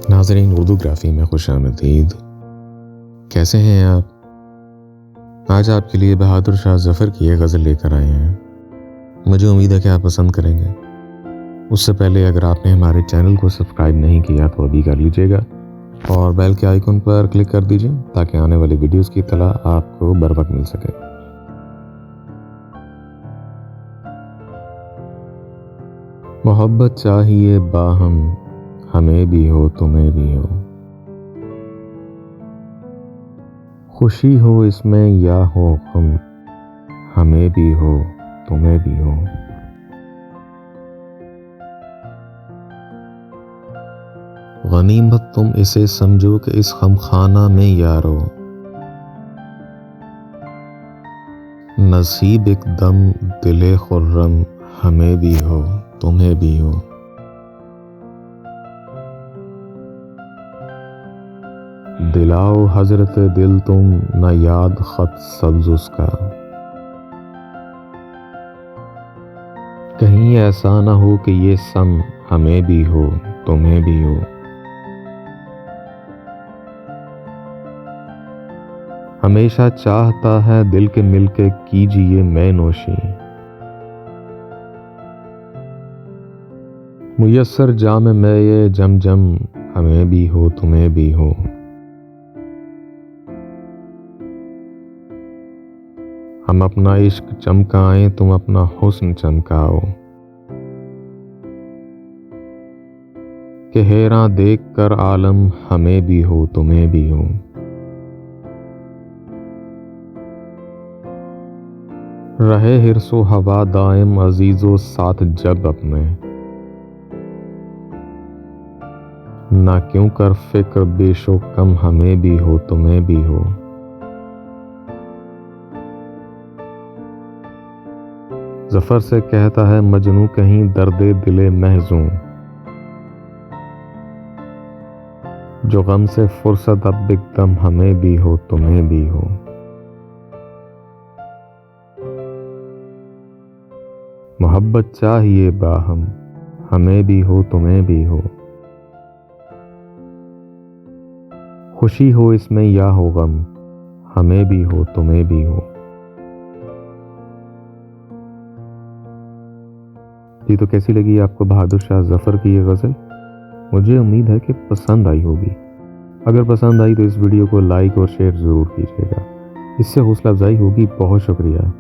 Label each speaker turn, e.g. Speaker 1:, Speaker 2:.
Speaker 1: नाज़रीन, उर्दूग्राफ़ी में खुशामदीद। कैसे हैं आप? आज आपके लिए बहादुर शाह ज़फ़र की एक गज़ल लेकर आए हैं। मुझे उम्मीद है कि आप पसंद करेंगे। उससे पहले अगर आपने हमारे चैनल को सब्सक्राइब नहीं किया तो अभी कर लीजिएगा और बेल के आइकन पर क्लिक कर दीजिए ताकि आने वाली वीडियोस की इत्तला आपको बर वक्त मिल सके। मोहब्बत चाहिए बाहम, हमें भी हो तुम्हें भी हो। खुशी हो इसमें या हो गम, हमें भी हो तुम्हें भी हो। गनीमत तुम इसे समझो कि इस गमखाना में यारो, नसीब एकदम दिले खुर्रम, हमें भी हो तुम्हें भी हो। दिलाओ हजरत दिल तुम, न याद खत सब्ज उसका, कहीं ऐसा न हो कि ये सम, हमें भी हो तुम्हें भी हो। हमेशा चाहता है दिल के मिलके कीजिए मैं नोशी, मुयस्सर जाम में ये जम जम, हमें भी हो तुम्हें भी हो। हम अपना इश्क चमकाएं तुम अपना हुस्न चमकाओ, कि हेरा देख कर आलम, हमें भी हो तुम्हें भी हो। रहे हिर्सो हवा दायम अजीजों साथ जब अपने, ना क्यों कर फिक्र बेशो कम, हमें भी हो तुम्हें भी हो। ज़फ़र से कहता है मजनू कहीं दर्दे दिले महजूं, जो गम से फुर्सत अब एकदम, हमें भी हो तुम्हें भी हो। मोहब्बत चाहिए बाहम, हमें भी हो तुम्हें भी हो। खुशी हो इसमें या हो गम, हमें भी हो तुम्हें भी हो। जी, तो कैसी लगी आपको बहादुर शाह ज़फ़र की ये गज़ल? मुझे उम्मीद है कि पसंद आई होगी। अगर पसंद आई तो इस वीडियो को लाइक और शेयर ज़रूर कीजिएगा, इससे हौसला अफजाई होगी। बहुत शुक्रिया।